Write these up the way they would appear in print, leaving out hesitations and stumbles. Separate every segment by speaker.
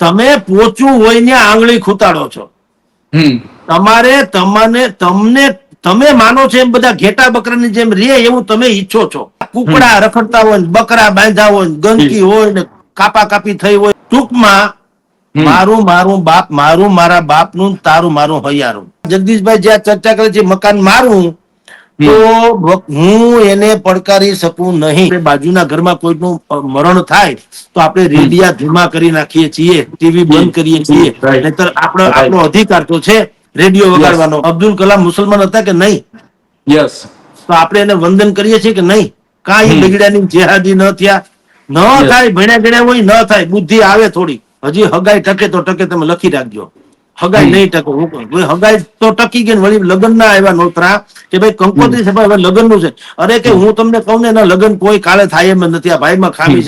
Speaker 1: તમે પોચું હોય ને આંગળી ખૂતાડો છો. તમારે તમે માનો છો એમ બધા ઘેટા બકરાની જેમ રે એવું તમે ઈચ્છો છો. કુકડા રખડતા હોય ને બકરા બાંધા હોય ને ગંદકી હોય ને કાપા કાપી થઈ હોય. ટૂંકમાં મારા બાપનું તારું મારું હૈયારું. જગદીશભાઈ જ્યાં ચર્ચા કરે છે મકાન મારું, તો હું એને પડકારી શકું નહીં. બાજુના ઘરમાં કોઈનું મરણ થાય તો આપણે રેડિયા ધીમા કરી નાખીએ છીએ, ટીવી બંધ કરીએ છીએ. નહીતર આપણો અધિકાર તો છે રેડિયો વગાડવાનો. અબ્દુલ કલામ મુસલમાન હતા કે નહીં?
Speaker 2: યસ.
Speaker 1: તો આપણે એને વંદન કરીએ છીએ કે નહીં? કાંઈ બગડ્યાની જેહાદી ન થયા. ન થાય, ભણ્યા ગણ્યા હોય ન થાય, બુદ્ધિ આવે થોડી. હજી હગાઈ ટકે તો ટકે, તમે લખી રાખજો. હગાઈ નહીં ટકે, હગાઈ તો ટકી ગઈ. વળી લગ્ન ના આવ્યા નોતરા કે ભાઈ કંકોત્રી છે, હવે લગ્ન નું છે. અરે કે હું તમને કહું ને, એના લગ્ન કોઈ કાલે થાય એમ નથી. આ ભાઈમાં ખામી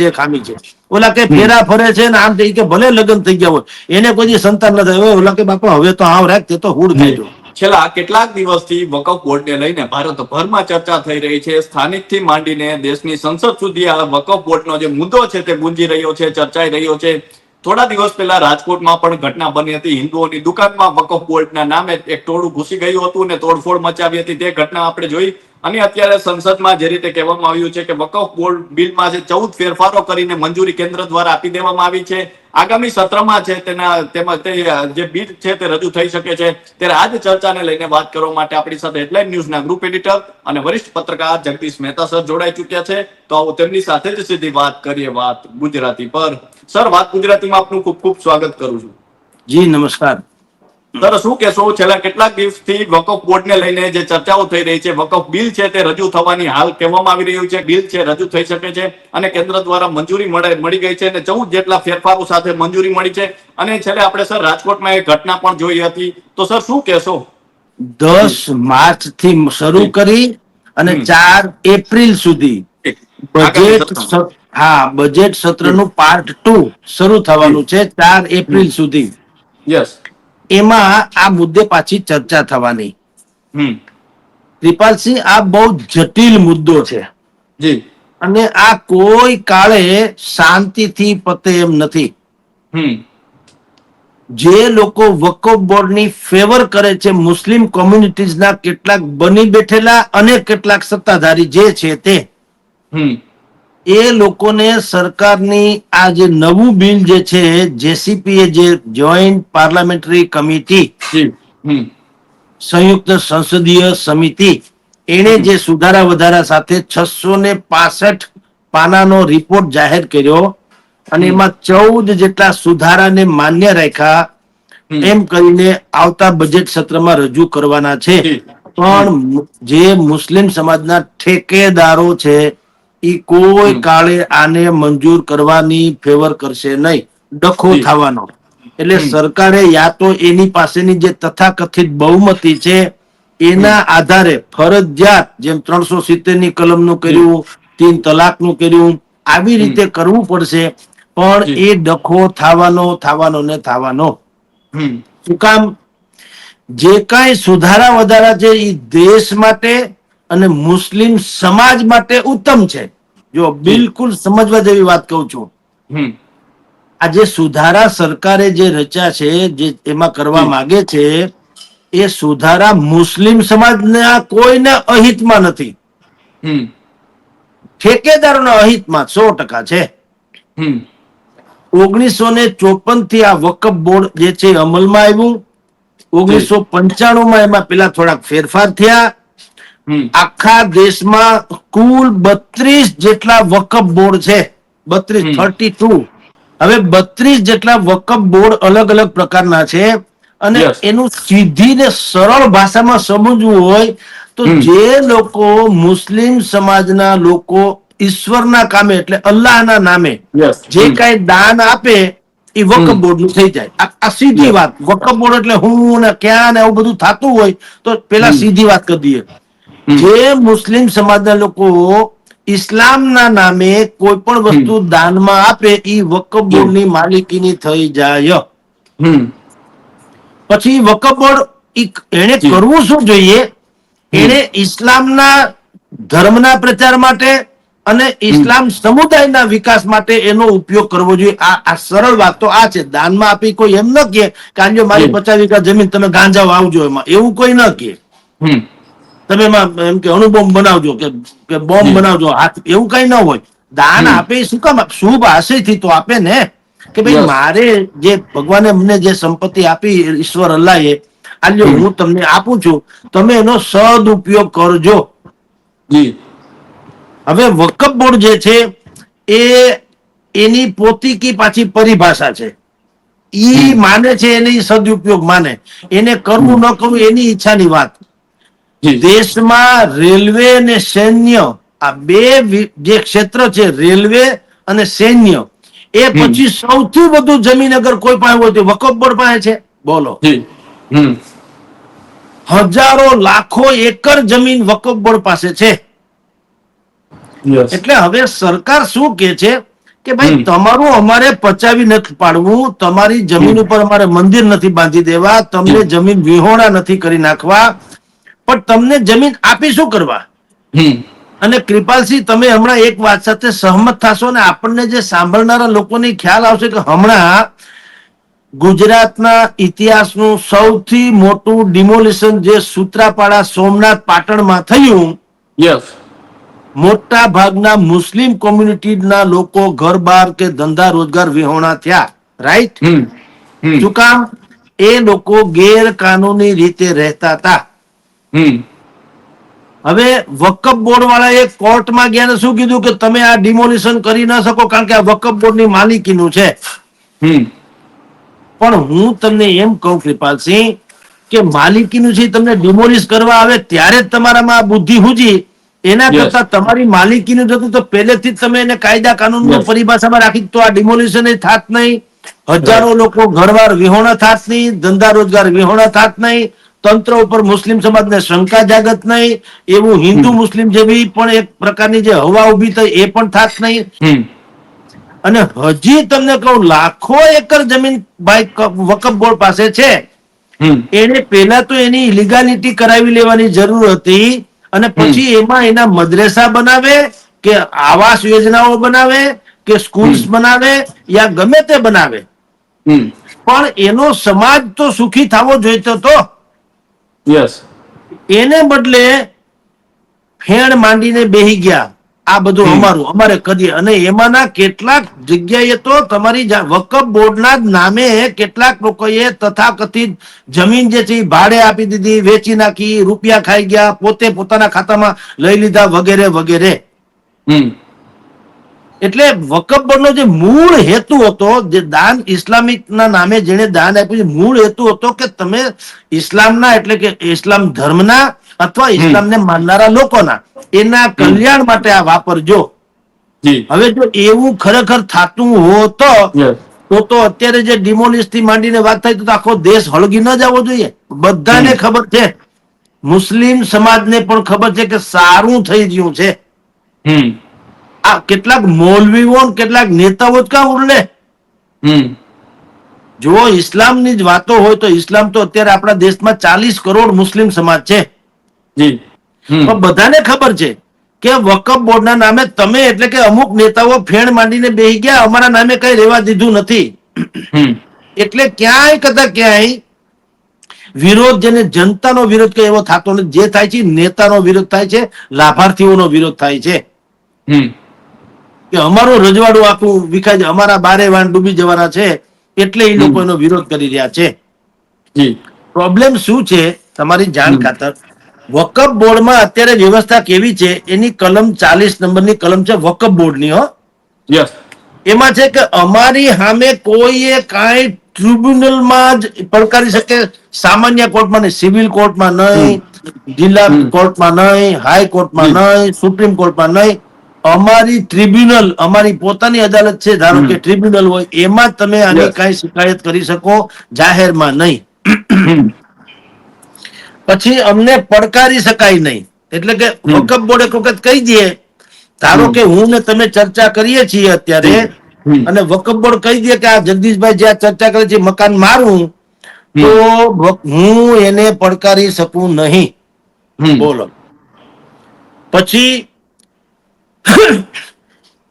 Speaker 1: છે. ઓલા કે ફેરા ફરે છે ને આમ થઈ કે ભલે લગ્ન થઈ ગયા હોય, એને કોઈ સંતાન ન થાય. ઓલા કે બાપા હવે તો આવ રાખ, તે તો હુડ ખાઈ.
Speaker 2: છેલ્લા કેટલાક દિવસથી વકફ બોર્ડને લઈને ભારતભરમાં ચર્ચા થઈ રહી છે. સ્થાનિકથી માંડીને દેશની સંસદ સુધી આ વકફ બોર્ડનો જે મુદ્દો છે તે ગુંજી રહ્યો છે, ચર્ચાઈ રહ્યો છે. થોડા દિવસ પહેલા રાજકોટમાં પણ ઘટના બની હતી. હિન્દુઓની દુકાનમાં વકફ બોર્ડના નામે એક ટોળું ઘૂસી ગયું હતું અને તોડફોડ મચાવી હતી. તે ઘટના આપણે જોઈ. અને અત્યારે સંસદમાં જે રીતે કહેવામાં આવ્યું છે કે વકફ બોર્ડ બિલમાં જે 14 ફેરફારો કરીને મંજૂરી કેન્દ્ર દ્વારા આપી દેવામાં આવી છે. આગામી સત્રમાં છે તેમાં જે બિલ છે તે રજૂ થઈ શકે છે. ત્યારે આ જ ચર્ચાને લઈને વાત કરવા માટે આપણી સાથે હેડલાઇન ન્યૂઝના ગ્રુપ એડિટર અને વરિષ્ઠ પત્રકાર જગદીશ મહેતા સર જોડાઈ ચૂક્યા છે. તો આવો તેમની સાથે જ સીધી વાત કરીએ, વાત ગુજરાતી પર. સર, વાત ગુજરાતીમાં આપનું ખૂબ ખૂબ સ્વાગત કરું છું.
Speaker 1: જી નમસ્કાર.
Speaker 2: સર, શું કહેશો? છેલ્લા કેટલાક દિવસથી વકફ બોર્ડને લઈને જે ચર્ચાઓ થઈ રહી છે, વકફ બિલ છે તે રજૂ થવાની હાલ કહેવામાં આવી રહ્યું છે. બિલ છે રજૂ થઈ શકે છે અને કેન્દ્ર દ્વારા મંજૂરી મળી ગઈ છે અને 14 જેટલા ફેરફારો સાથે મંજૂરી મળી છે. અને છેલ્લે આપણે સર રાજકોટમાં એક ઘટના પણ જોઈ હતી. તો સર શું કહેશો?
Speaker 1: 10 માર્ચ થી શરૂ કરી અને 4 એપ્રિલ સુધી બજેટ સત્રનું પાર્ટ 2 શરૂ થવાનું છે 4 એપ્રિલ સુધી.
Speaker 2: યસ.
Speaker 1: એમાં આ મુદ્દે પાછી ચર્ચા થવાની. કૃપાલસિંહ, આ બહુ જટિલ મુદ્દો છે
Speaker 2: જી,
Speaker 1: અને આ કોઈ કાળે શાંતિથી પતે એમ નથી. જે લોકો વકફ બોર્ડની ફેવર કરે છે, મુસ્લિમ કોમ્યુનિટીઝના કેટલાક બની બેઠેલા અને કેટલાક સત્તાધારી જે છે તે, એ લોકોને સરકારની આ જે નવું બિલ જે છે, જેસીપી જે જોઈન્ટ પાર્લામેન્ટરી કમિટી, સંયુક્ત સંસદીય સમિતિ, એને જે સુધારા વધારા સાથે 665 પાનાનો રિપોર્ટ જાહેર કર્યો અને એમાં 14 જેટલા સુધારાને માન્ય રાખ્યા, એમ કરીને આવતા બજેટ સત્રમાં રજૂ કરવાના છે. પણ જે મુસ્લિમ સમાજના ઠેકેદારો છે એ કોઈ કાળે આને મંજૂર કરવાની ફેવર કરશે નહીં, ડખો થવાનો. એટલે સરકારે યા તો એની પાસેની જે તથાકથિત બહુમતી છે એના આધારે ફરજિયાત, જેમ 370 ની કલમનું કર્યું, 3 તલાકનું કર્યું, આવી રીતે કરવું પડશે. પણ એ ડખો થવાનો ને થવાનો. શું કામ? જે કાંઈ સુધારા વધારા છે એ દેશ માટે અને મુસ્લિમ સમાજ માટે ઉત્તમ છે. જો બિલકુલ સમજવા જેવી વાત કહું છું. આ જે સુધારા સરકારે જે રચ્યા છે, જે એમાં કરવા માંગે છે, એ સુધારા મુસ્લિમ સમાજના કોઈના અહિતમાં નથી, ઠેકેદારોના અહિતમાં 100% છે. 1954 થી આ વકફ બોર્ડ જે છે અમલમાં આવ્યું. 1995 એમાં પેલા થોડાક ફેરફાર થયા. આખા દેશમાં કુલ 32 જેટલા વકફ બોર્ડ છે. 32. હવે 32 જેટલા વકફ બોર્ડ અલગ અલગ પ્રકારના છે. અને એનું સીધી ને સરળ ભાષામાં સમજવું હોય તો જે લોકો મુસ્લિમ સમાજના લોકો ઈશ્વરના કામે એટલે અલ્લાહના નામે જે કઈ દાન આપે એ વકફ બોર્ડ નું થઈ જાય. આ સીધી વાત. વકફ બોર્ડ એટલે હું ને ક્યાં ને આવું બધું થતું હોય તો પેલા સીધી વાત કરી દઈએ. જે મુસ્લિમ સમાજના લોકો ઇસ્લામના નામે કોઈ પણ વસ્તુ દાનમાં આપે એ વકફ બોર્ડની માલિકીની થઈ જાય. પછી વકફ બોર્ડ એને કરવું શું જોઈએ? એને ઇસ્લામના ધર્મના પ્રચાર માટે અને ઇસ્લામ સમુદાયના વિકાસ માટે એનો ઉપયોગ કરવો જોઈએ. આ સરળ વાત તો આ છે. દાનમાં આપી કોઈ એમ ન કહે કે આજો મારી 50 વીઘા જમીન તમે ગાંજા વાવજો, એમાં એવું કોઈ ન કહે.
Speaker 2: હમ
Speaker 1: તમે એમાં એમ કે અણુબોમ્બ બનાવજો કે બોમ્બ બનાવજો, હાથ, એવું કઈ ન હોય. દાન આપે શું કામ? શુભ આશયથી તો આપે ને, કે ભાઈ
Speaker 2: યસ
Speaker 1: મારે જે ભગવાને અમને જે સંપત્તિ આપી, ઈશ્વર અલ્લાહે, આલ્યો હું તમને આપું છું, તમે એનો સદુપયોગ કરજો.
Speaker 2: જી
Speaker 1: હવે વકફ બોર્ડ જે છે એ એની પોતીકી પાછી પરિભાષા છે. ઈ માને છે એની સદુપયોગ માને, એને કરવું ન કરવું એની ઈચ્છાની વાત.
Speaker 2: જી
Speaker 1: દેશમાં રેલવે અને સૈન્ય, આ બે જે ક્ષેત્ર છે, રેલવે અને સૈન્ય, એ પછી સૌથી વધુ જમીન અગર કોઈ પાસે હોય તો વકફ બોર્ડ પાસે છે. બોલો,
Speaker 2: જી
Speaker 1: હજારો લાખો એકર જમીન વકફ બોર્ડ પાસે છે.
Speaker 2: યસ
Speaker 1: એટલે હવે સરકાર શું કે છે કે ભાઈ તમારું અમારે પચાવી નથી પાડવું, તમારી જમીન ઉપર અમારે મંદિર નથી બાંધી દેવા, તમને જમીન વિહોણા નથી કરી નાખવા, પણ તમને જમીન આપી શું કરવા? અને કૃપાલસિંહ, તમે હમણાં એક વાત સાથે સહમત થશો ને આપણને જે સાંભળનારા લોકોને ખ્યાલ આવશે કે હમણાં ગુજરાતના ઇતિહાસનું સૌથી મોટું ડિમોલિશન જે સૂત્રાપાડા સોમનાથ પાટણમાં થયું,
Speaker 2: યસ
Speaker 1: મોટા ભાગના મુસ્લિમ કોમ્યુનિટીના લોકો ઘર બહાર કે ધંધા રોજગાર વિહોણા થયા. રાઈટ? શું કામ? એ લોકો ગેરકાનૂની રીતે રહેતા હતા. હવે વકફ બોર્ડ વાળાએ કોર્ટમાં ગયા ને શું કીધું કે તમે આ ડિમોલિશન કરી ન શકો કારણ કે આ વકફ બોર્ડની માલિકીનું છે. પણ હું તમને એમ કહું કૃપાલસિંહ કે માલિકીનું છે, તમને ડિમોલિશ કરવા આવે ત્યારે જ તમારામાં આ બુદ્ધિ હુજી. એના
Speaker 2: Yes.
Speaker 1: કરતા તમારી માલિકીનું જતું તો પહેલેથી જ તમે એને કાયદા કાનૂનની
Speaker 2: Yes.
Speaker 1: પરિભાષામાં રાખી તો આ ડિમોલિશન થાત નહીં, હજારો લોકો ઘરવાર વિહોણા થાત નહીં, ધંધા રોજગાર વિહોણા થાત નહીં, તંત્ર ઉપર મુસ્લિમ સમાજને શંકા જાગત નહીં, એવું હિન્દુ મુસ્લિમ જેવી પણ એક પ્રકારની જે હવા ઉભી થઈ એ પણ થાત નહીં. અને હજી તમને કહું, લાખો એકર જમીન ભાઈ વકફ બોર્ડ પાસે છે. એને પહેલા તો એની લીગાલિટી કરાવી લેવાની જરૂર હતી, અને પછી એમાં એના મદ્રેસા બનાવે કે આવાસ યોજનાઓ બનાવે કે સ્કૂલ્સ બનાવે યા ગમે તે બનાવે, પણ એનો સમાજ તો સુખી થવો જોઈતો તો.
Speaker 2: યસ
Speaker 1: એને બદલે ફેણ માંડીને બેહી ગયા, આ બધું અમારું, અમારે કરીએ. અને એમાંના કેટલાક જગ્યાએ તો તમારી વકફ બોર્ડના જ નામે કેટલાક લોકોએ તથાકથિત જમીન જે છે એ ભાડે આપી દીધી, વેચી નાખી, રૂપિયા ખાઈ ગયા, પોતે પોતાના ખાતામાં લઈ લીધા, વગેરે વગેરે. એટલે વકફ બોર્ડનો જે મૂળ હેતુ હતો, જે દાન ઇસ્લામિક ના નામે જેને દાન આપ્યું છે, મૂળ હેતુ હતો કે તમે ઇસ્લામના એટલે કે ઇસ્લામ ધર્મના અથવા ઇસ્લામને માનનારા લોકોના એના કલ્યાણ માટે આ વાપરજો.
Speaker 2: જી
Speaker 1: હવે જો એવું ખરેખર થતું હોત
Speaker 2: યસ
Speaker 1: તો અત્યારે જે ડિમોલિશ થી માંડીને વાત થઈ તો આખો દેશ હળગી ન જવો જોઈએ. બધાને ખબર છે, મુસ્લિમ સમાજને પણ ખબર છે કે સારું થઈ ગયું છે. આ કેટલાક મૌલવીઓ ને કેટલાક નેતાઓ જ કાં ઉરલે. જો ઇસ્લામની જ વાતો હોય તો ઇસ્લામ તો અત્યારે આપણા દેશમાં 40 કરોડ મુસ્લિમ સમાજ છે.
Speaker 2: જી
Speaker 1: પણ બધાને ખબર છે કે વકફ બોર્ડના નામે તમે એટલે કે અમુક નેતાઓ ફેણ માંડીને બેહી ગયા, અમારા નામે કઈ રહેવા દીધું નથી. એટલે ક્યાંય કદા ક્યાંય વિરોધ, જેને જનતાનો વિરોધ કે એવો થતો નથી. જે થાય છે નેતાનો વિરોધ થાય છે, લાભાર્થીઓનો વિરોધ થાય છે કે અમારું રજવાડું આખું વિખાય છે, અમારા બારે વાન ડૂબી જવાના છે, એટલે એ લોકો એનો વિરોધ કરી રહ્યા છે.
Speaker 2: જી
Speaker 1: પ્રોબ્લેમ શું છે તમારી જાણ ખાતર, વકફ બોર્ડમાં અત્યારે વ્યવસ્થા કેવી છે, એની કલમ 40 નંબરની કલમ છે વકફ બોર્ડની.
Speaker 2: યસ
Speaker 1: એમાં છે કે અમારી સામે કોઈએ કાંઈ ટ્રિબ્યુનલમાં જ પડકારી શકે, સામાન્ય કોર્ટમાં નહીં, સિવિલ કોર્ટમાં નહીં, જિલ્લા કોર્ટમાં નહીં, હાઈકોર્ટમાં નહીં, સુપ્રીમ કોર્ટમાં નહીં, અમારી ટ્રિબ્યુનલ, અમારી પોતાની અદાલત છે, ધારો કે ટ્રિબ્યુનલ હોય, એમાં તમે આની કાંઈ શિકાયત કરી શકો, જાહેરમાં નહીં. પછી અમને પડકારી શકાય નહીં. એટલે કે વકફ બોર્ડ એક વખત કહી દે, ધારો કે હું ને તમે ચર્ચા કરીએ છીએ અત્યારે, અને વકફ બોર્ડ કહી દે કે આ જગદીશભાઈ જે આ ચર્ચા કરે છે મકાન મારું, તો હું એને પડકારી શકું નહીં. બોલો. પછી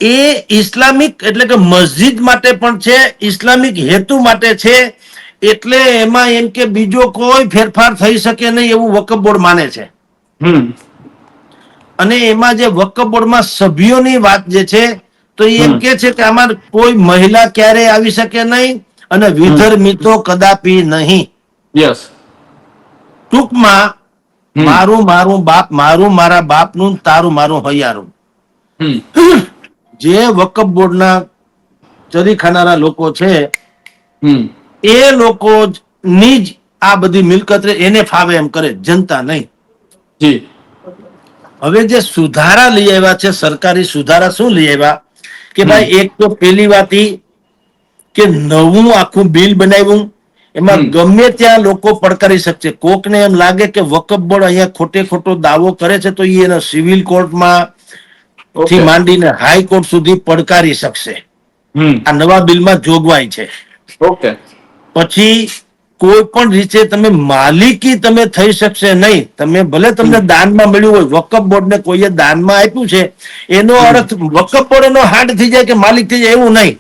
Speaker 1: એ ઇસ્લામિક એટલે કે મસ્જિદ માટે પણ છે, ઇસ્લામિક હેતુ માટે છે, એટલે એમાં એમ કે બીજો કોઈ ફેરફાર થઈ શકે નહીં એવું વકફ બોર્ડ માને છે.
Speaker 2: હમ
Speaker 1: અને એમાં જે વકફ બોર્ડમાં સભ્યોની વાત જે છે તો એ એમ કે છે કે આમાં કોઈ મહિલા ક્યારેય આવી શકે નહીં અને વિધર્મી તો કદાપી નહીં.
Speaker 2: યસ.
Speaker 1: ટૂંકમાં મારું મારું બાપ મારું, મારા બાપનું, તારું મારું હૈયારું.
Speaker 2: હમ
Speaker 1: જે વકફ બોર્ડના ચરી ખાનારા લોકો છે
Speaker 2: હમ
Speaker 1: એ લોકો ની જ આ બધી મિલકત એને ફાવે એમ કરે, જનતા નહીં.
Speaker 2: જી.
Speaker 1: હવે જે સુધારા લઈ આવ્યા છે, સરકારી સુધારા શું લઈ આવ્યા કે ભાઈ એક તો પેલી વાત ઈ કે નવું આખું બિલ બનાવ્યું, એમાં ગમે ત્યાં લોકો પડકારી શકશે. કોકને એમ લાગે કે વકફ બોર્ડ અહીંયા ખોટે ખોટો દાવો કરે છે તો એ એના સિવિલ કોર્ટમાં થી માંડીને હાઈકોર્ટ સુધી પડકારી શકશે. આ નવા બિલમાં જોગવાઈ છે.
Speaker 2: ઓકે.
Speaker 1: પછી કોઈ પણ રીતે તમે માલિકી તમે થઈ શકશે નહીં. તમે ભલે તમને દાનમાં મળ્યું હોય, વકફ બોર્ડને કોઈએ દાનમાં આપ્યું છે એનો અર્થ વકફ બોર્ડ એનો હાડ થઈ જાય કે માલિક થઈ જાય એવું નહીં.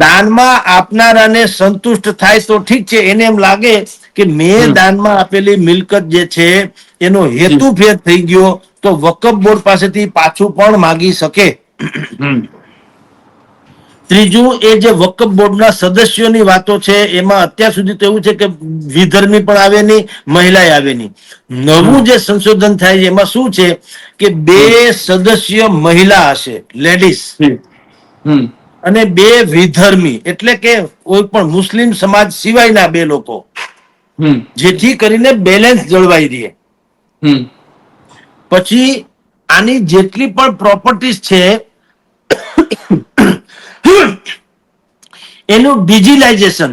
Speaker 1: દાનમાં આપનારાને સંતુષ્ટ થાય તો ઠીક છે, એને એમ લાગે કે મેં દાનમાં આપેલી મિલકત જે છે એનો હેતુ ફેર થઈ ગયો તો વકફ બોર્ડ પાસેથી પાછું પણ માગી શકે. ત્રીજું, એ જે વકફ બોર્ડના સદસ્યોની વાતો છે એમાં અત્યાર સુધી તો એવું છે કે વિધર્મી પણ આવે નહીં, મહિલા આવે નહીં. નવું જે સંશોધન થાય છે એમાં શું છે કે 2 સદસ્ય મહિલા હશે, લેડીઝ, અને 2 વિધર્મી એટલે કે કોઈ પણ મુસ્લિમ સમાજ સિવાયના 2 લોકો, જેથી કરીને બેલેન્સ જળવાઈ રહે. પછી આની જેટલી પણ પ્રોપર્ટીઝ છે એનું ડિજિટાઇઝેશન,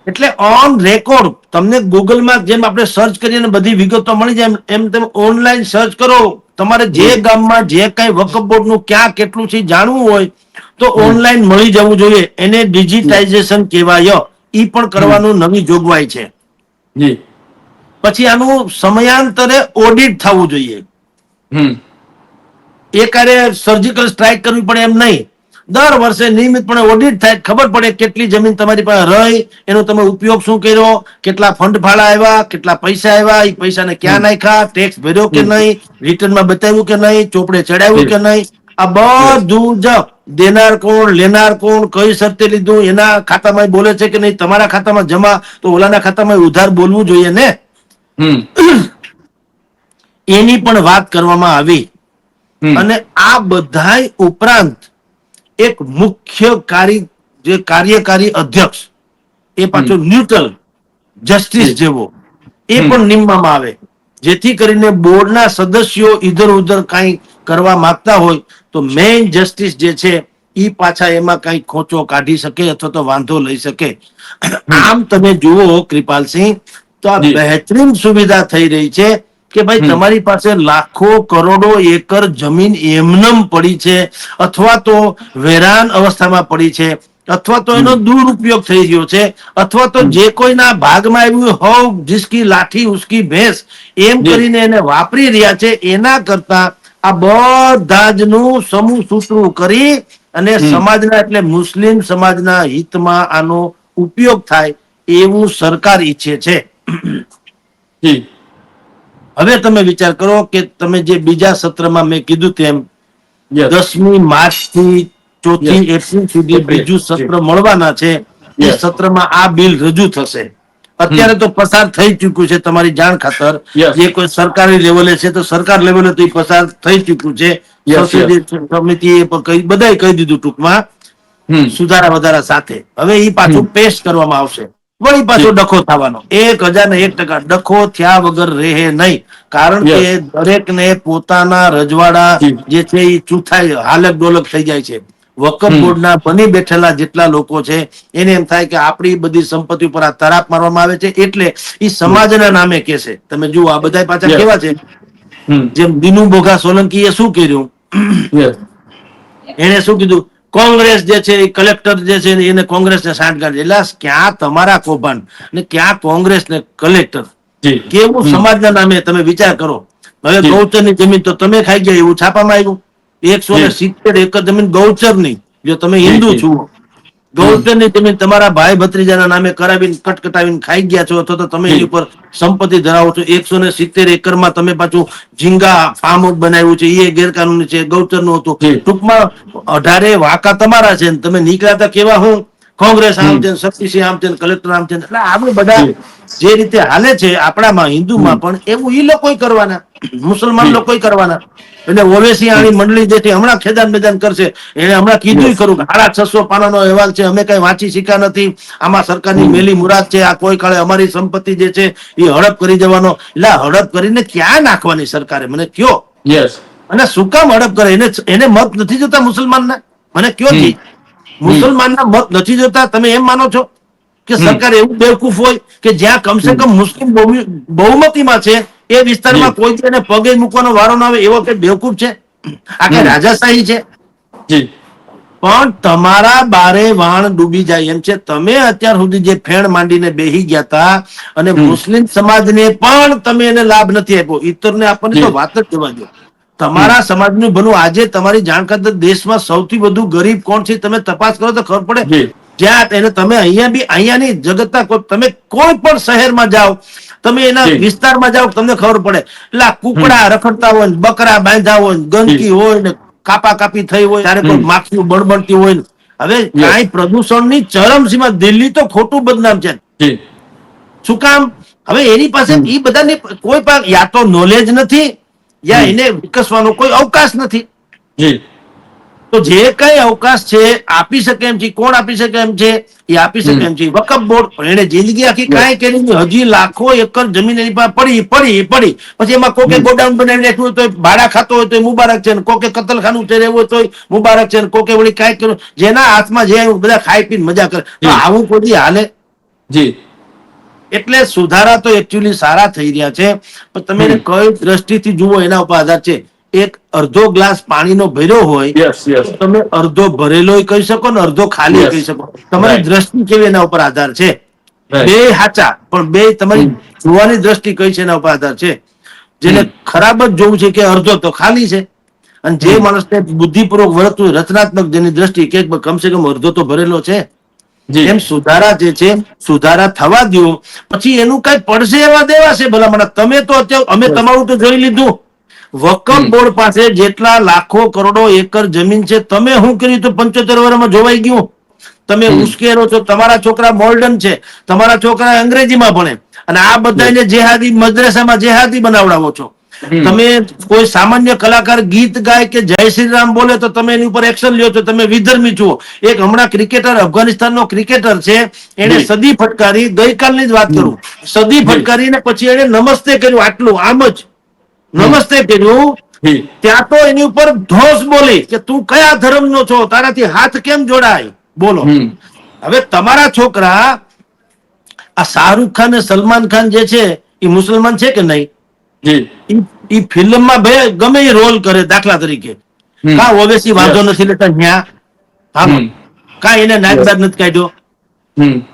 Speaker 1: એટલે ઓન રેકોર્ડ તમને ગૂગલમાં જેમ આપણે સર્ચ કરીએ બધી વિગતો મળી જાય એમ તમે ઓનલાઈન સર્ચ કરો. તમારે જે ગામમાં જે કઈ વકફ બોર્ડનું ક્યાં કેટલું છે જાણવું હોય તો ઓનલાઈન મળી જવું જોઈએ. એને ડિજિટાઇઝેશન કહેવાય. ઈ પણ કરવાનું નવી જોગવાઈ છે. પછી આનું સમયાંતરે ઓડિટ થવું જોઈએ. એકારે સર્જિકલ સ્ટ્રાઇક કરવી પડે એમ નહીં. દર વર્ષે નિયમિતપણે ઓડિટ થાય, ખબર પડે કેટલી જમીન તમારી પાસે રહી, એનો તમે ઉપયોગ શું કર્યો, કેટલા ફંડ ફાળા આવ્યા, કેટલા પૈસા આવ્યા, એ પૈસાને ક્યાં નાખ્યા, ટેક્સ ભર્યો કે નહીં, રિટર્નમાં બતાવ્યું કે નહીં, ચોપડે ચડાવ્યું કે નહીં, આ બધું જ દેનાર કોણ, લેનાર કોણ, કઈ શરતે લીધું, એના ખાતામાં બોલે છે કે નહીં, તમારા ખાતામાં જમા તો ઓલાના ખાતામાં ઉધાર બોલવું જોઈએ ને. એની પણ વાત કરવામાં આવી. અને આ બધાય ઉપરાંત એક મુખ્ય કાર્યકારી અધ્યક્ષ, એ પાછો ન્યુટ્રલ જસ્ટિસ જેવો, એ પણ નિમવામાં આવે, જેથી કરીને બોર્ડના સદસ્યો ઇધર ઉધર કઈ કરવા માંગતા હોય તો મેઇન જસ્ટિસ જે છે એ પાછા એમાં કઈ ખોચો કાઢી શકે અથવા તો વાંધો લઈ શકે. આમ તમે જુઓ કૃપાલસિંહ, તો આ બહેતરીન સુવિધા થઈ રહી છે કે ભાઈ તમારી પાસે લાખો કરોડો એકર જમીન એમનેમ પડી છે, અથવા તો વેરાન અવસ્થામાં પડી છે, અથવા તો એનો દુરુપયોગ થઈ ગયો છે, અથવા તો જે કોઈના ભાગમાં આવ્યું હવ જીસકી લાઠી ઉસકી ભેંસ એમ કરીને એને વાપરી રહ્યા છે. એના કરતા આ બધા જ નું સમૂહ સૂત્રું કરી અને સમાજના એટલે મુસ્લિમ સમાજના હિતમાં આનો ઉપયોગ થાય એવું સરકાર ઈચ્છે છે. હવે તમે વિચાર કરો કે તમે જે બીજા સત્રમાં મેં કીધું તેમ 10મી માર્ચ થી 4થી એપ્રિલ સુધી બીજું સત્ર મળવાના છે. એ સત્રમાં આ બિલ રજૂ થશે. અત્યારે તો પસાર થઈ ચૂક્યું છે, તમારી જાણ ખાતર. જે કોઈ સરકારી લેવલે છે તો સરકાર લેવલે તો પસાર થઈ ચૂક્યું છે. સમિતિએ બધાએ કહી દીધું ટૂંકમાં સુધારા વધારા સાથે. હવે એ પાછું પેશ કરવામાં આવશે. વળી પાછો ડખો થવાનો, 1001% ડખો થયા વગર રહે નહીં. કારણ કે દરેકને પોતાના રજવાડા જે છે એ ચૂથાઈ હાલક ડોલક થઈ જાય છે. વકફ બોર્ડના બની બેઠેલા જેટલા લોકો છે એને એમ થાય કે આપણી બધી સંપત્તિ ઉપર આ તરાપ મારવામાં આવે છે, એટલે એ સમાજના નામે કહેશે. તમે જુઓ આ બધા પાછા કેવા છે, જેમ દિનુ બોઘા સોલંકી એ શું કર્યું, એને શું કીધું, કોંગ્રેસ જે છે એ કલેક્ટર જે છે એને કોંગ્રેસને સાંઠગાંઠ. એટલે ક્યાં તમારા કૌભાંડ ને ક્યાં કોંગ્રેસ ને કલેક્ટર, કેવું સમાજના નામે તમે વિચાર કરો. હવે
Speaker 2: જી.
Speaker 1: ગૌચરની જમીન તો તમે ખાઈ ગયા એવું છાપામાં આવ્યું. 170 એકર જમીન ગૌચરની, જો તમે હિન્દુ
Speaker 2: જી.
Speaker 1: છો, ગૌચરની જમીન તમારા ભાઈ ભત્રીજાના નામે કરાવીને કટકટાવીને ખાઈ ગયા છો, અથવા તો તમે
Speaker 2: જી.
Speaker 1: એની ઉપર સંપત્તિ ધરાવો છો. 170 એકરમાં તમે પાછું ઝીંગા ફાર્મ હાઉસ બનાવ્યું છે, એ ગેરકાનૂની છે, ગૌચરનું હતું.
Speaker 2: જી.
Speaker 1: ટૂંકમાં 18 વાંકા તમારા છે ને તમે નીકળ્યા કેવા હું કોંગ્રેસ આમ છે, શક્તિસિંહ આમ છે, કલેક્ટર આમ છે. એટલે આપણે બધા
Speaker 2: જી.
Speaker 1: જે રીતે હાલે છે આપણામાં હિન્દુમાં પણ એવું ઈ લોકોય કરવાના, મુસલમાન
Speaker 2: જી.
Speaker 1: લોકોય કરવાના. એટલે ઓવેસી આની મંડળી જે છે હમણાં ખેદાન મેદાન કરશે. એને હમણાં કીધું
Speaker 2: Yes.
Speaker 1: ખરું કે 650 પાનાનો અહેવાલ છે, અમે કઈ વાંચી શીખ્યા નથી, આમાં સરકારની મેલી મુરાદ છે, આ કોઈ કાળે અમારી સંપત્તિ જે છે એ હડપ કરી દેવાનો. એટલે આ હડપ કરીને ક્યાં નાખવાની સરકારે, મને કયો.
Speaker 2: યસ.
Speaker 1: અને શું કામ હડપ કરે? એને મત નથી જોતા મુસલમાનના? મને કયો જી, મુસલમાનના મત નથી જોતા? તમે એમ માનો છો કે સરકાર એવું બેવકૂફ હોય કે જ્યાં કમસે કમ મુસ્લિમ બહુમતીમાં છે એ વિસ્તારમાં કોઈ એને પગે મૂકવાનો વારો ના આવે એવો કે બેવકૂફ છે? આ કઈ રાજાશાહી છે?
Speaker 2: જી.
Speaker 1: પણ તમારા બારે વાણ ડૂબી જાય એમ છે. તમે અત્યાર સુધી જે ફેણ માંડીને બેહી ગયા હતા અને મુસ્લિમ સમાજને પણ તમે એને લાભ નથી આપ્યો. ઈતરને આપણને તો
Speaker 2: જી.
Speaker 1: વાત જ જવા દો. તમારા સમાજનું ભલું આજે તમારી જાણકારી દેશમાં સૌથી વધુ ગરીબ કોણ છે તમે તપાસ કરો તો ખબર પડે.
Speaker 2: જી.
Speaker 1: જ્યાં એને તમે અહીંયાની જગતના તમે કોઈ પણ શહેરમાં જાઓ, તમે એના
Speaker 2: જી.
Speaker 1: વિસ્તારમાં જાઓ, તમને ખબર પડે. એટલે આ કુકડા રખડતા હોય ને, બકરા બાંધા હોય ને, ગંદકી હોય ને, કાપા કાપી થઈ હોય, ત્યારે કોઈ માખીઓ બળબડતી હોય ને. હવે કાંઈ પ્રદૂષણની ચરમસીમા. દિલ્હી તો ખોટું બદનામ છે.
Speaker 2: જી.
Speaker 1: શું કામ? હવે એની પાસે એ બધાની કોઈ પણ યા તો નોલેજ નથી, યા એને વિકસવાનો કોઈ અવકાશ નથી.
Speaker 2: જી.
Speaker 1: તો જે કઈ અવકાશ છે આપી શકે એમ છે. કોણ આપી શકે એમ છે? એ આપી શકે એમ છે વકફ બોર્ડ. એને જિંદગી આખી કાંઈ કરી નહીં. હજી લાખો એકર જમીન એની પાસે પડી. પછી એમાં કોકે ગોડાઉન બનાવી રાખ્યું હોય તો ભાડા ખાતો હોય તો મુબારક છે, ને કોકે કતલખાનું છે રહેવું હોય તો મુબારક છે, ને કોકે વળી કાંઈક કર્યું. જેના હાથમાં જે બધા ખાઈ પીને મજા કરે. તો આવું કોઈ હાલે?
Speaker 2: જી.
Speaker 1: એટલે સુધારા તો એકચ્યુઅલી સારા થઈ રહ્યા છે, પણ તમે એને કઈ દ્રષ્ટિથી જુઓ એના ઉપર આધાર છે. એક અડધો ગ્લાસ પાણીનો ભર્યો હોય
Speaker 2: યસ. યસ.
Speaker 1: તો તમે અડધો ભરેલો કહી શકો ને અડધો ખાલી કહી શકો. તમારી
Speaker 2: Right.
Speaker 1: દ્રષ્ટિ કેવી એના ઉપર આધાર છે.
Speaker 2: Right.
Speaker 1: બે સાચા, પણ બે તમારી જોવાની દ્રષ્ટિ કઈ છે એના ઉપર આધાર છે. જેને ખરાબ જ જોવું છે કે અડધો તો ખાલી છે, અને જે માણસને બુદ્ધિપૂર્વક વર્તવું, રચનાત્મક જેની દ્રષ્ટિ કે કમસે કમ અડધો તો ભરેલો છે.
Speaker 2: જી.
Speaker 1: એમ સુધારા જે છે સુધારા થવા દો, પછી એનું કઈ પડશે એવા દેવા છે ભલામણ. તમે તો અત્યારે અમે તમારું તો જોઈ લીધું. વકફ બોર્ડ પાસે જેટલા લાખો કરોડો એકર જમીન છે, તમે શું કર્યું તો 75 વર્ષમાં જોવાઈ ગયું. તમે ઉશ્કેરો છો. તમારા છોકરા મોર્ડન છે, તમારા છોકરા અંગ્રેજીમાં ભણે, અને આ બધાને જેહાદી મદ્રેસામાં જેહાદી બનાવડાવો છો. તમે કોઈ સામાન્ય કલાકાર ગીત ગાય કે જય શ્રી રામ બોલે તો તમે એની ઉપર એક્શન લ્યો છો. તમે વિધર્મી છો. એક હમણાં ક્રિકેટર, અફઘાનિસ્તાનનો ક્રિકેટર છે, એને સદી ફટકારી. ગઈકાલની જ વાત કરું, સદી ફટકારીને પછી એને નમસ્તે કર્યું. આટલું આમ જ નમસ્તે કર્યું.
Speaker 2: જી.
Speaker 1: ત્યાં તો એની ઉપર ધોષ બોલી કે તું કયા ધર્મનો છો, તારાથી હાથ કેમ જોડાય? બોલો. હવે તમારા છોકરા આ શાહરૂખ ખાન અને સલમાન ખાન જે છે એ મુસલમાન છે કે નહીં?
Speaker 2: જી.
Speaker 1: ઈ ફિલ્મમાં બે ગમે એ રોલ કરે, દાખલા તરીકે કા ઓવેસી વાંધો નથી લેતા ન્યા, હા, કા એને નાયકદાર નથી કાઢ્યો.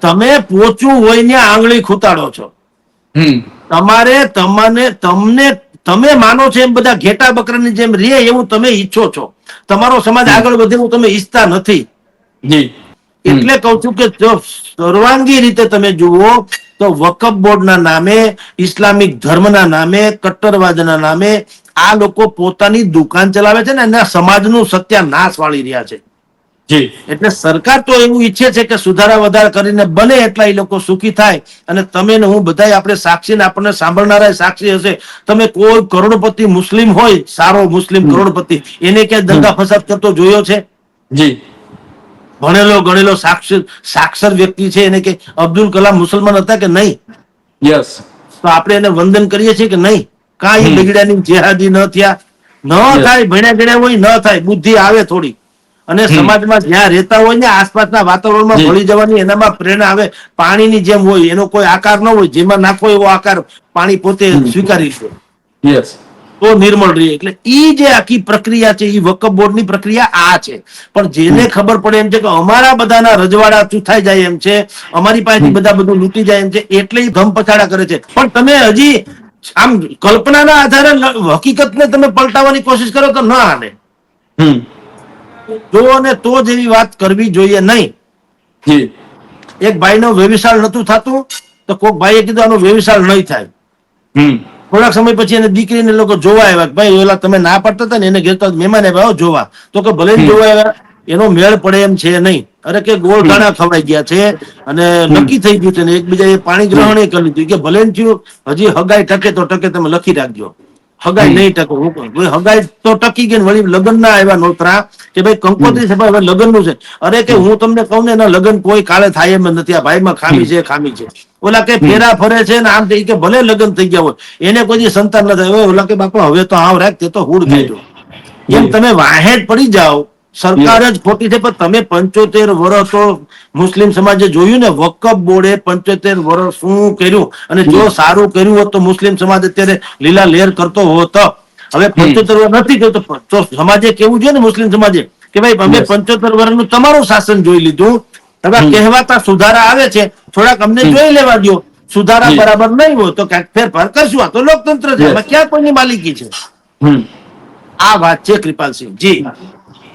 Speaker 1: તમે પોચું હોય ને આંગળી ખૂતાડો છો. તમે માનો છો એમ બધા ઘેટા બકરાની જેમ રે એવું તમે ઈચ્છો છો. તમારો સમાજ આગળ વધે એવું તમે ઈચ્છતા નથી.
Speaker 2: જી.
Speaker 1: એટલે કહું છું કે જો સર્વાંગી રીતે તમે જુઓ તો વકફ બોર્ડના નામે, ઇસ્લામિક ધર્મના નામે, કટ્ટરવાદના નામે આ લોકો પોતાની દુકાન ચલાવે છે ને એના સમાજનું સત્યાનાશ વાળી રહ્યા છે.
Speaker 2: જી.
Speaker 1: એટલે સરકાર તો એવું ઈચ્છે છે કે સુધારા વધારા કરીને બને એટલા એ લોકો સુખી થાય. અને તમે ને હું બધા આપણે સાક્ષી ને આપણને સાંભળનારા સાક્ષી હશે. તમે કોઈ કરોડપતિ મુસ્લિમ હોય, સારો મુસ્લિમ કરોડપતિ, એને ક્યાંય દંગા ફસાદ કરતો જોયો છે?
Speaker 2: જી.
Speaker 1: ભણેલો ગણેલો સાક્ષર વ્યક્તિ છે, એને કે અબ્દુલ કલામ મુસલમાન હતા કે નહીં?
Speaker 2: યસ.
Speaker 1: તો આપણે એને વંદન કરીએ છીએ કે નહીં? કાંઈ બગડ્યાની જેહાદી ન થયા? ન થાય. ભણ્યા ગણ્યા હોય ન થાય, બુદ્ધિ આવે થોડી, અને સમાજમાં જ્યાં રહેતા હોય ને આસપાસના વાતાવરણમાં ભળી જવાની એનામાં પ્રેરણા આવે. પાણીની જેમ હોય, એનો કોઈ આકાર ન હોય, જેમાં નાખો એવો આકાર પાણી પોતે સ્વીકારી લે,
Speaker 2: યસ.
Speaker 1: તો નિર્મળ રહે. એટલે ઈ જે આખી પ્રક્રિયા છે એ વકફ બોર્ડની પ્રક્રિયા આ છે. પણ જેને ખબર પડે એમ છે કે અમારા બધાના રજવાડા ચૂથાઈ જાય એમ છે, અમારી પાસેથી બધા બધું લૂંટી જાય એમ છે, એટલે ધમ પછાડા કરે છે. પણ તમે હજી આમ કલ્પનાના આધારે હકીકતને તમે પલટાવવાની કોશિશ કરો તો ન હાલે.
Speaker 2: હમ
Speaker 1: જો અને તો જ એવી વાત કરવી જોઈએ નહીં.
Speaker 2: જી
Speaker 1: એક ભાઈનો વ્યભિચાર નતું થતું તો કોઈક ભાઈએ કીધું આનો વ્યભિચાર નહીં થાય.
Speaker 2: હમ
Speaker 1: થોડાક સમય પછી એને દીકરીને લોકો જોવા આવ્યા કે ભાઈ ઓલા તમે ના પાડતા હતા ને એને ઘેર તો મહેમાન આવ્યા જોવા, તો કે ભલે ને
Speaker 2: હમ.
Speaker 1: જોવા આવ્યા એનો મેળ પડે એમ છે નહીં. અરે કે ગોળ
Speaker 2: હમ
Speaker 1: ધાણા ખવાઈ ગયા છે અને
Speaker 2: હમ
Speaker 1: નક્કી થઈ ગયું છે ને એકબીજાએ પાણી
Speaker 2: હમ
Speaker 1: ગ્રહણ કરી લીધું કે ભલે ને થયું હજી હગાઈ ટકે તો ટકે તમે લખી રાખજો. હગાઈ
Speaker 2: હમ
Speaker 1: નહીં ટકે હું કહું ભાઈ હગાઈ તો ટકી ગઈ ને વળી લગ્ન ના આવ્યા નોતરા કે ભાઈ
Speaker 2: હમ
Speaker 1: કંકોત્રી છે ભાઈ હવે લગ્ન નું છે. અરે કે હું તમને કહું ને એના લગ્ન કોઈ કાળે થાય એમ નથી. આ ભાઈમાં ખામી
Speaker 2: હમ
Speaker 1: છે ખામી છે. ઓલા કે
Speaker 2: હમ
Speaker 1: ફેરા ફરે છે ને આમ થઈ કે ભલે લગ્ન થઈ ગયા હોય એને કોઈ દી સંતાન ન થાય હોય. ઓલા કે બાપા હવે તો આવ રાખ તે તો હુડ
Speaker 2: જી
Speaker 1: કાઢ્યો. એમ
Speaker 2: જી
Speaker 1: તમે વાહેડ પડી જાઓ સરકાર
Speaker 2: જી
Speaker 1: જ ખોટી છે. પણ તમે 75 વર્ષ તો મુસ્લિમ સમાજે જોયું ને વકફ બોર્ડે 75 વર્ષ શું કર્યું અને જો
Speaker 2: હમ
Speaker 1: સારું કર્યું હોત તો મુસ્લિમ સમાજ અત્યારે લીલા લેર કરતો હોત. હવે
Speaker 2: હમ
Speaker 1: 75 વર્ષ નથી થયું તો સમાજે કેવું જોઈએ ને મુસ્લિમ સમાજે કે ભાઈ અમે
Speaker 2: યસ
Speaker 1: 75 વર્ષનું તમારું શાસન જોઈ લીધું. હવે
Speaker 2: હમ
Speaker 1: કહેવાતા સુધારા આવે છે થોડાક અમને
Speaker 2: હમ
Speaker 1: જોઈ લેવા દો. સુધારા
Speaker 2: જી
Speaker 1: બરાબર નહીં હોય તો ક્યાંક ફેરફાર કરશું. આ તો લોકતંત્ર છે,
Speaker 2: યસ
Speaker 1: એમાં ક્યાં કોઈની માલિકી છે.
Speaker 2: હમ
Speaker 1: આ વાત છે કૃપાલસિંહ જી.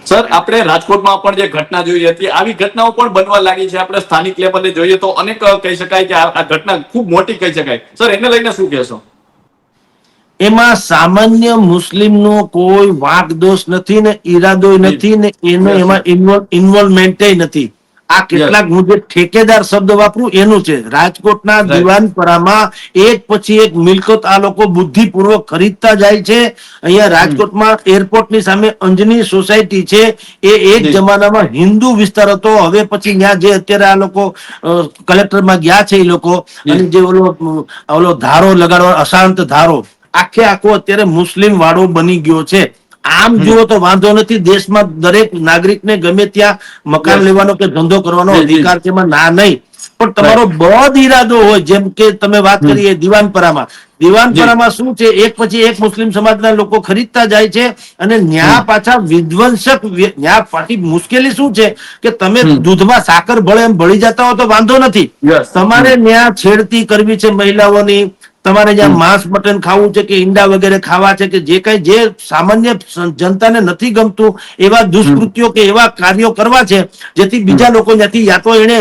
Speaker 2: સર, આપણે રાજકોટમાં પણ જે ઘટના જોઈ હતી આવી ઘટનાઓ પણ બનવા લાગી છે. આપણે સ્થાનિક લેવલે જોઈએ તો અનેક કહી શકાય કે આ ઘટના ખૂબ મોટી કહી શકાય. સર, એને લઈને શું કહેશો?
Speaker 1: એમાં સામાન્ય મુસ્લિમનો કોઈ વાંક દોષ નથી ને ઈરાદો
Speaker 2: જી
Speaker 1: નથી ને એનો
Speaker 2: યસ
Speaker 1: એમાં ઇન્વોલ્વમેન્ટ નથી. આ
Speaker 2: યસ
Speaker 1: કેટલાક હું જે ઠેકેદાર શબ્દ વાપરું એનું છે. રાજકોટના
Speaker 2: રાઈટ
Speaker 1: દિવાનપરામાં એક પછી એક મિલકત આ લોકો બુદ્ધિપૂર્વક ખરીદતા જાય છે. અહીંયા
Speaker 2: હમ
Speaker 1: રાજકોટમાં એરપોર્ટની સામે અંજની સોસાયટી છે એ એક
Speaker 2: જી
Speaker 1: જમાનામાં હિન્દુ વિસ્તાર હતો. હવે પછી ત્યાં જે અત્યારે આ લોકો કલેક્ટરમાં ગયા છે એ લોકો
Speaker 2: જી
Speaker 1: અને જે ઓલો ધારો લગાડવા અશાંત ધારો આખે આખો અત્યારે મુસ્લિમ વાળો બની ગયો છે. આમ
Speaker 2: હમ
Speaker 1: જુઓ તો વાંધો નથી. દેશમાં દરેક નાગરિકને ગમે ત્યાં મકાન
Speaker 2: યસ
Speaker 1: લેવાનો કે ધંધો કરવાનો
Speaker 2: જી જી
Speaker 1: અધિકાર છે, એમાં ના નહીં. પણ તમારો
Speaker 2: રાઈટ
Speaker 1: બદ ઈરાદો હોય જેમ કે તમે વાત
Speaker 2: હમ
Speaker 1: કરીએ દિવાનપરામાં.
Speaker 2: જી
Speaker 1: દિવાનપરામાં શું છે એક પછી એક મુસ્લિમ સમાજના લોકો ખરીદતા જાય છે અને
Speaker 2: હમ
Speaker 1: ન્યા પાછા વિધ્વંસક ન્યા પાછી મુશ્કેલી શું છે કે તમે
Speaker 2: હમ
Speaker 1: દૂધમાં સાકર ભળે એમ ભળી જતા હો તો વાંધો નથી.
Speaker 2: યસ
Speaker 1: તમારે ન્યા છેડતી કરવી છે મહિલાઓની. તમારે જ્યાં
Speaker 2: હમ
Speaker 1: માંસ મટન ખાવું છે કે ઈંડા વગેરે ખાવા છે કે જે કઈ જે સામાન્ય જનતાને નથી ગમતું એવા
Speaker 2: હમ
Speaker 1: દુષ્કૃત્યો કે એવા કાર્યો કરવા છે જેથી
Speaker 2: હમ
Speaker 1: બીજા લોકો ત્યાંથી યા તો એને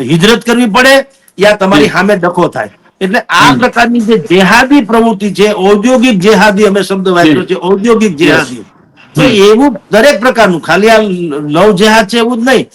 Speaker 1: હિજરત કરવી પડે યા તમારી
Speaker 2: જી
Speaker 1: સામે ડખો થાય. એટલે આ
Speaker 2: હમ
Speaker 1: પ્રકારની જે જેહાદી પ્રવૃત્તિ છે, ઔદ્યોગિક જેહાદી અમે શબ્દ
Speaker 2: જી
Speaker 1: વાપર્યો છે, ઔદ્યોગિક
Speaker 2: યસ
Speaker 1: જેહાદી. તો
Speaker 2: હમ
Speaker 1: એવું દરેક પ્રકારનું ખાલી આ લવ જેહાદ છે એવું જ નહીં.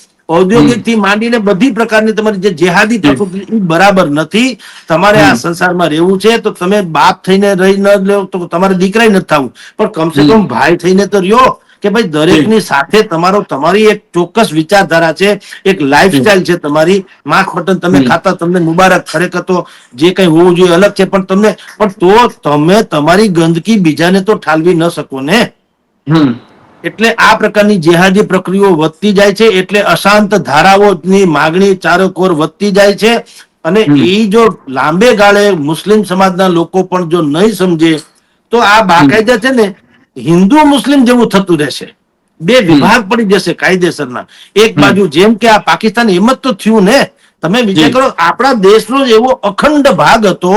Speaker 2: હમ
Speaker 1: ઔદ્યોગિક થી માંડીને બધી પ્રકારની તમારી જે જેહાદી
Speaker 2: જી
Speaker 1: પ્રવૃત્તિ એ બરાબર નથી. તમારે આ
Speaker 2: હમ
Speaker 1: સંસારમાં રહેવું છે તો તમે બાપ થઈને રહી ન લો તો તમારે દીકરા નથી થવું પણ કમસે
Speaker 2: હમ
Speaker 1: કમ ભાઈ થઈને તો રહ્યો કે ભાઈ
Speaker 2: જી
Speaker 1: દરેકની સાથે તમારી એક ચોક્કસ વિચારધારા છે, એક
Speaker 2: જી
Speaker 1: લાઈફસ્ટાઈલ છે તમારી. માંસ મટન તમે
Speaker 2: હમ
Speaker 1: ખાતા તમને મુબારક, ખરેખર તો જે કઈ હોવું જોઈએ અલગ છે પણ તમને પણ તો તમે તમારી ગંદકી બીજાને તો ઠાલવી ન શકો ને.
Speaker 2: હમ
Speaker 1: એટલે આ પ્રકારની જેહાદી પ્રક્રિયાઓ વધતી જાય છે. એટલે અશાંત ધારાઓની માગણી ચારોકોર વધતી જાય છે અને
Speaker 2: હમ
Speaker 1: એ જો લાંબે ગાળે મુસ્લિમ સમાજના લોકો પણ જો નહીં સમજે તો આ
Speaker 2: હમ
Speaker 1: બાકાયદા છે ને હિન્દુ મુસ્લિમ જેવું થતું રહેશે. બે
Speaker 2: હમ
Speaker 1: વિભાગ પડી જશે કાયદેસરના. એક
Speaker 2: હમ
Speaker 1: બાજુ જેમ કે આ પાકિસ્તાન એમ જ તો થયું ને. તમે વિચાર
Speaker 2: જી
Speaker 1: કરો આપણા દેશનો જ એવો અખંડ ભાગ હતો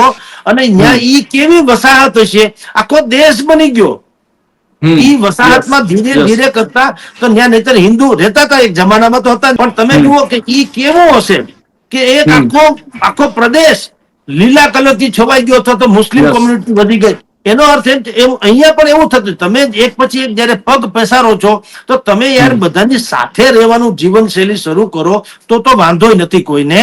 Speaker 1: અને
Speaker 2: હમ
Speaker 1: ત્યાં ઈ કેવી વસાહત હશે, આખો દેશ બની ગયો.
Speaker 2: હમ
Speaker 1: ઈ
Speaker 2: યસ
Speaker 1: વસાહતમાં ધીરે
Speaker 2: યસ
Speaker 1: ધીરે કરતા તો ત્યાં નહીતર હિન્દુ રહેતા હતા એક જમાનામાં તો હતા પણ તમે
Speaker 2: હમ
Speaker 1: જુઓ કે ઈ કેવો હશે કે એક
Speaker 2: હમ
Speaker 1: આખો આખો પ્રદેશ લીલા કલર થી છવાઈ ગયો અથવા તો મુસ્લિમ
Speaker 2: યસ
Speaker 1: કોમ્યુનિટી વધી ગઈ. એનો અર્થ એમ અહીંયા પણ એવું થતું તમે એક પછી એક જયારે પગ પેસારો છો તો તમે યાર
Speaker 2: હમ
Speaker 1: બધાની સાથે રહેવાનું જીવનશૈલી શરૂ કરો તો વાંધો નથી કોઈને.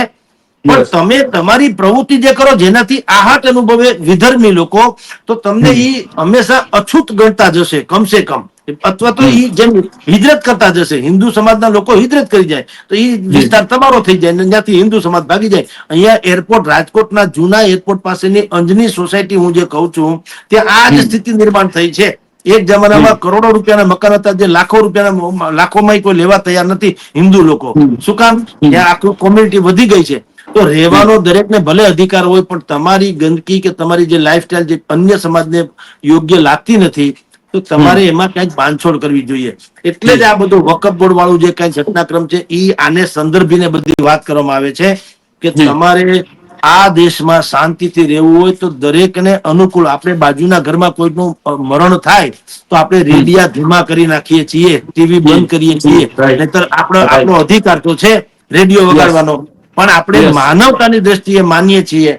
Speaker 1: પણ
Speaker 2: યસ
Speaker 1: તમે તમારી પ્રવૃત્તિ જે કરો જેનાથી આહટ અનુભવે વિધર્મી લોકો તો તમને
Speaker 2: હમ
Speaker 1: ઈ હંમેશા અછૂત ગણતા જશે કમસે કમ. અથવા તો
Speaker 2: હમ
Speaker 1: ઈ જેમ હિજરત કરતા જશે. હિન્દુ સમાજના લોકો હિજરત કરી જાય તો ઈ
Speaker 2: જી
Speaker 1: વિસ્તાર તમારો થઈ જાય ને ત્યાંથી હિન્દુ સમાજ ભાગી જાય. અહીંયા એરપોર્ટ રાજકોટના જૂના એરપોર્ટ પાસેની અંજની સોસાયટી હું જે કહું છું ત્યાં આ જ
Speaker 2: હમ
Speaker 1: સ્થિતિ નિર્માણ થઈ છે. એક
Speaker 2: હમ
Speaker 1: જમાનામાં કરોડો રૂપિયાના મકાન હતા જે લાખો રૂપિયાના લાખોમાં કોઈ લેવા તૈયાર નથી હિન્દુ લોકો.
Speaker 2: હમ
Speaker 1: શું કામ?
Speaker 2: હમ
Speaker 1: ત્યાં આખું કોમ્યુનિટી વધી ગઈ છે. તો
Speaker 2: હમ
Speaker 1: રહેવાનો દરેકને ભલે અધિકાર હોય પણ તમારી ગંદકી કે તમારી જે લાઈફસ્ટાઈલ જે અન્ય સમાજને યોગ્ય લાગતી નથી તો
Speaker 2: હમ
Speaker 1: તમારે એમાં ક્યાંક બાંધછોડ કરવી જોઈએ. એટલે
Speaker 2: જી
Speaker 1: જ આ બધું વકફ બોર્ડ વાળું જે કઈ ઘટનાક્રમ છે એ આને સંદર્ભીને બધી વાત કરવામાં આવે છે કે
Speaker 2: જી
Speaker 1: તમારે આ દેશમાં શાંતિથી રહેવું હોય તો દરેકને અનુકૂળ, આપણે બાજુના ઘરમાં કોઈનું મરણ થાય તો આપણે રેડિયા ધીમા કરી નાખીએ છીએ, ટીવી બંધ કરીએ છીએ,
Speaker 2: Right.
Speaker 1: નહીતર આપણો અધિકાર તો છે રેડિયો વગાડવાનો. પણ આપણે
Speaker 2: Yes.
Speaker 1: માનવતાની દ્રષ્ટિએ માનીએ છીએ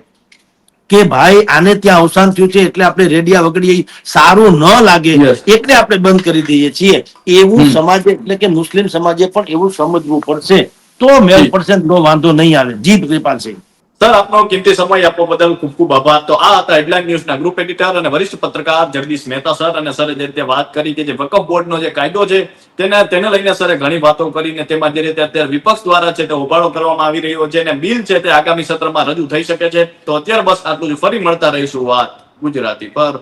Speaker 1: કે ભાઈ આને ત્યાં અવસાન થયું છે એટલે આપણે રેડિયા વગાડીએ, ઈ સારું ન લાગે
Speaker 2: Yes.
Speaker 1: એટલે આપણે બંધ કરી દઈએ છીએ. એવું સમાજે એટલે કે મુસ્લિમ સમાજે પણ એવું સમજવું પડશે, તો મેળ
Speaker 2: જી.
Speaker 1: પડશે, તો વાંધો નહીં આવે. જી કૃપાલસિંહ.
Speaker 2: સર, આપનો કિંમતી સમય આપવા બદલ ખૂબ ખૂબ આભાર. તો આ હતા હેડલાઇન ન્યૂઝના ગ્રુપ એડિટર અને વરિષ્ઠ પત્રકાર જગદીશ મહેતા સર. અને સરે જે રીતે વાત કરી કે જે વકફ બોર્ડનો જે કાયદો છે તેને લઈને સરે ઘણી વાતો કરીને તેમાં જે રીતે અત્યારે વિપક્ષ દ્વારા છે તે હોબાળો કરવામાં આવી રહ્યો છે અને બિલ છે તે આગામી સત્રમાં રજૂ થઈ શકે છે. તો અત્યારે બસ આટલું જ. ફરી મળતા રહીશું વાત ગુજરાતી પર.